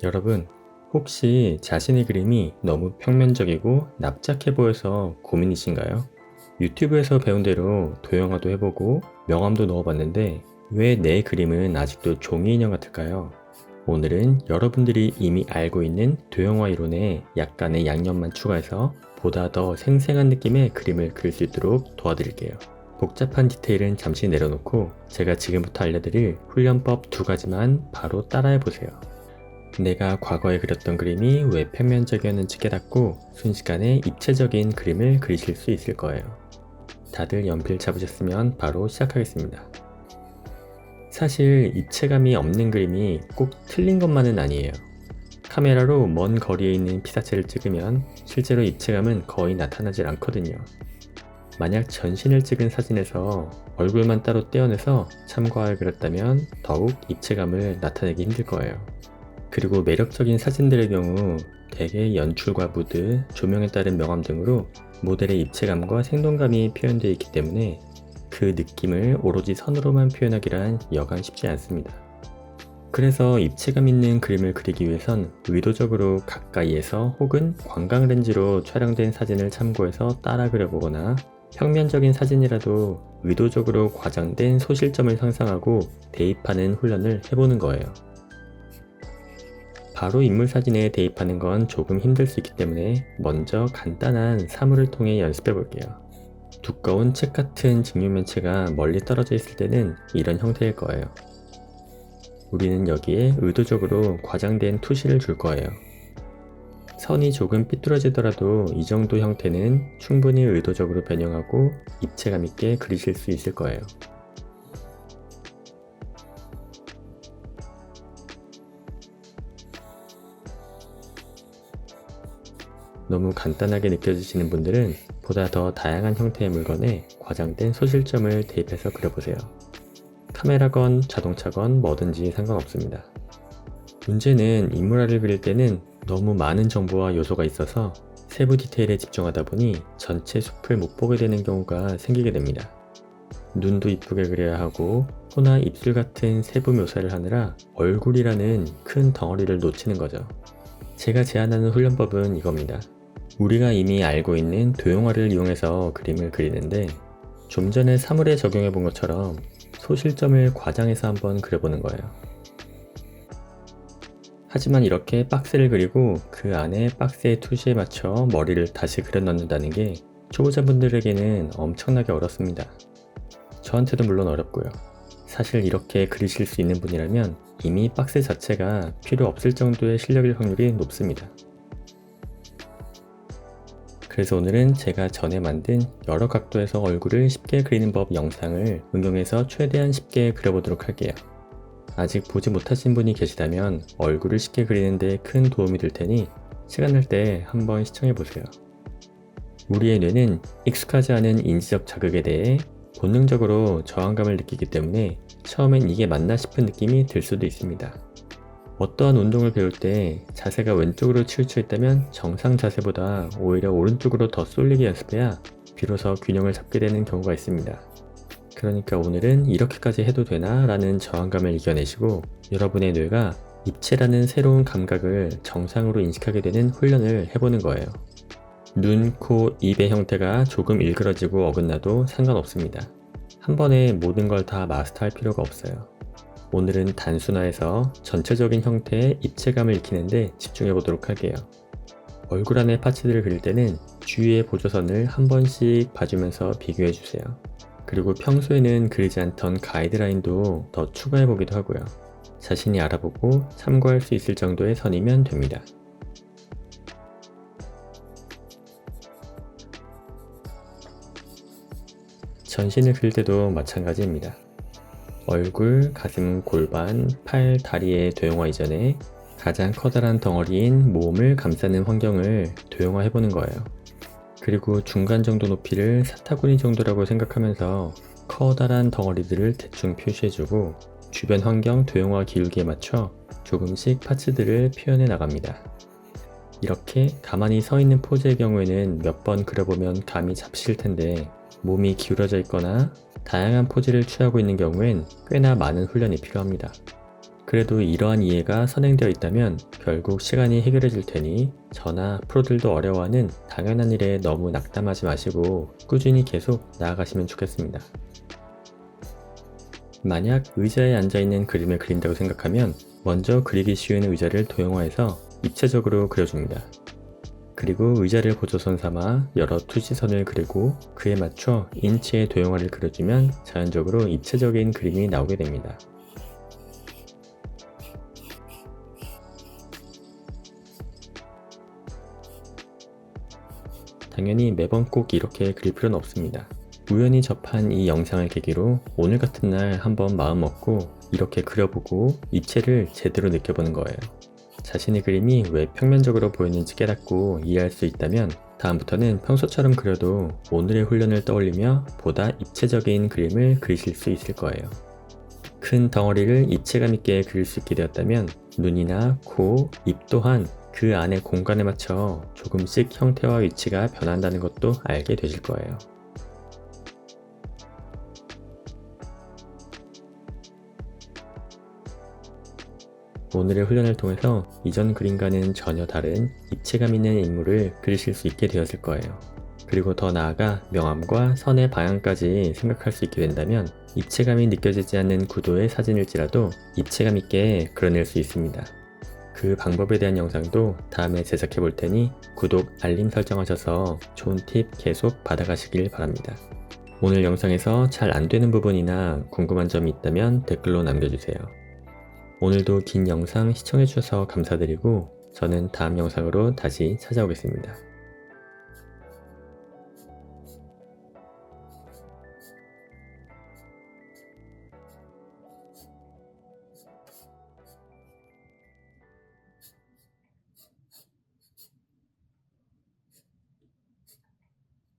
여러분, 혹시 자신의 그림이 너무 평면적이고 납작해 보여서 고민이신가요? 유튜브에서 배운 대로 도형화도 해보고 명암도 넣어봤는데 왜 내 그림은 아직도 종이 인형 같을까요? 오늘은 여러분들이 이미 알고 있는 도형화 이론에 약간의 양념만 추가해서 보다 더 생생한 느낌의 그림을 그릴 수 있도록 도와드릴게요. 복잡한 디테일은 잠시 내려놓고 제가 지금부터 알려드릴 훈련법 2가지만 바로 따라해보세요. 내가 과거에 그렸던 그림이 왜 평면적이었는지 깨닫고 순식간에 입체적인 그림을 그리실 수 있을 거예요. 다들 연필 잡으셨으면 바로 시작하겠습니다. 사실 입체감이 없는 그림이 꼭 틀린 것만은 아니에요. 카메라로 먼 거리에 있는 피사체를 찍으면 실제로 입체감은 거의 나타나질 않거든요. 만약 전신을 찍은 사진에서 얼굴만 따로 떼어내서 참고하여 그렸다면 더욱 입체감을 나타내기 힘들 거예요. 그리고 매력적인 사진들의 경우 대개 연출과 무드, 조명에 따른 명암 등으로 모델의 입체감과 생동감이 표현되어 있기 때문에 그 느낌을 오로지 선으로만 표현하기란 여간 쉽지 않습니다. 그래서 입체감 있는 그림을 그리기 위해선 의도적으로 가까이에서 혹은 광각 렌즈로 촬영된 사진을 참고해서 따라 그려보거나 평면적인 사진이라도 의도적으로 과장된 소실점을 상상하고 대입하는 훈련을 해보는 거예요. 바로 인물 사진에 대입하는 건 조금 힘들 수 있기 때문에 먼저 간단한 사물을 통해 연습해 볼게요. 두꺼운 책 같은 직육면체가 멀리 떨어져 있을 때는 이런 형태일 거예요. 우리는 여기에 의도적으로 과장된 투시를 줄 거예요. 선이 조금 삐뚤어지더라도 이 정도 형태는 충분히 의도적으로 변형하고 입체감 있게 그리실 수 있을 거예요. 너무 간단하게 느껴지시는 분들은 보다 더 다양한 형태의 물건에 과장된 소실점을 대입해서 그려보세요. 카메라건, 자동차건 뭐든지 상관없습니다. 문제는 인물화를 그릴 때는 너무 많은 정보와 요소가 있어서 세부 디테일에 집중하다 보니 전체 숲을 못 보게 되는 경우가 생기게 됩니다. 눈도 이쁘게 그려야 하고 코나 입술 같은 세부 묘사를 하느라 얼굴이라는 큰 덩어리를 놓치는 거죠. 제가 제안하는 훈련법은 이겁니다. 우리가 이미 알고 있는 도형화를 이용해서 그림을 그리는데 좀 전에 사물에 적용해 본 것처럼 소실점을 과장해서 한번 그려보는 거예요. 하지만 이렇게 박스를 그리고 그 안에 박스의 투시에 맞춰 머리를 다시 그려 넣는다는 게 초보자분들에게는 엄청나게 어렵습니다. 저한테도 물론 어렵고요. 사실 이렇게 그리실 수 있는 분이라면 이미 박스 자체가 필요 없을 정도의 실력일 확률이 높습니다. 그래서 오늘은 제가 전에 만든 여러 각도에서 얼굴을 쉽게 그리는 법 영상을 응용해서 최대한 쉽게 그려보도록 할게요. 아직 보지 못하신 분이 계시다면 얼굴을 쉽게 그리는데 큰 도움이 될 테니 시간 날 때 한번 시청해보세요. 우리의 뇌는 익숙하지 않은 인지적 자극에 대해 본능적으로 저항감을 느끼기 때문에 처음엔 이게 맞나 싶은 느낌이 들 수도 있습니다. 어떠한 운동을 배울 때 자세가 왼쪽으로 치우쳐 있다면 정상 자세보다 오히려 오른쪽으로 더 쏠리게 연습해야 비로소 균형을 잡게 되는 경우가 있습니다. 그러니까 오늘은 이렇게까지 해도 되나? 라는 저항감을 이겨내시고 여러분의 뇌가 입체라는 새로운 감각을 정상으로 인식하게 되는 훈련을 해보는 거예요. 눈, 코, 입의 형태가 조금 일그러지고 어긋나도 상관없습니다. 한 번에 모든 걸 다 마스터할 필요가 없어요. 오늘은 단순화해서 전체적인 형태의 입체감을 익히는데 집중해 보도록 할게요. 얼굴 안에 파츠들을 그릴 때는 주위의 보조선을 한 번씩 봐주면서 비교해 주세요. 그리고 평소에는 그리지 않던 가이드라인도 더 추가해 보기도 하고요. 자신이 알아보고 참고할 수 있을 정도의 선이면 됩니다. 전신을 그릴 때도 마찬가지입니다. 얼굴, 가슴, 골반, 팔, 다리의 도형화 이전에 가장 커다란 덩어리인 몸을 감싸는 환경을 도형화해보는 거예요. 그리고 중간 정도 높이를 사타구니 정도라고 생각하면서 커다란 덩어리들을 대충 표시해주고 주변 환경 도형화 기울기에 맞춰 조금씩 파츠들을 표현해 나갑니다. 이렇게 가만히 서 있는 포즈의 경우에는 몇 번 그려보면 감이 잡히실 텐데 몸이 기울어져 있거나 다양한 포즈를 취하고 있는 경우엔 꽤나 많은 훈련이 필요합니다. 그래도 이러한 이해가 선행되어 있다면 결국 시간이 해결해 줄 테니 저나 프로들도 어려워하는 당연한 일에 너무 낙담하지 마시고 꾸준히 계속 나아가시면 좋겠습니다. 만약 의자에 앉아있는 그림을 그린다고 생각하면 먼저 그리기 쉬운 의자를 도형화해서 입체적으로 그려줍니다. 그리고 의자를 보조선 삼아 여러 투시선을 그리고 그에 맞춰 인치의 도형화를 그려주면 자연적으로 입체적인 그림이 나오게 됩니다. 당연히 매번 꼭 이렇게 그릴 필요는 없습니다. 우연히 접한 이 영상을 계기로 오늘 같은 날 한번 마음 먹고 이렇게 그려보고 입체를 제대로 느껴보는 거예요. 자신의 그림이 왜 평면적으로 보이는지 깨닫고 이해할 수 있다면 다음부터는 평소처럼 그려도 오늘의 훈련을 떠올리며 보다 입체적인 그림을 그리실 수 있을 거예요. 큰 덩어리를 입체감 있게 그릴 수 있게 되었다면 눈이나 코, 입 또한 그 안의 공간에 맞춰 조금씩 형태와 위치가 변한다는 것도 알게 되실 거예요. 오늘의 훈련을 통해서 이전 그림과는 전혀 다른 입체감 있는 인물을 그리실 수 있게 되었을 거예요. 그리고 더 나아가 명암과 선의 방향까지 생각할 수 있게 된다면 입체감이 느껴지지 않는 구도의 사진일지라도 입체감 있게 그려낼 수 있습니다. 그 방법에 대한 영상도 다음에 제작해 볼 테니 구독, 알림 설정하셔서 좋은 팁 계속 받아가시길 바랍니다. 오늘 영상에서 잘 안되는 부분이나 궁금한 점이 있다면 댓글로 남겨주세요. 오늘도 긴 영상 시청해주셔서 감사드리고 저는 다음 영상으로 다시 찾아오겠습니다.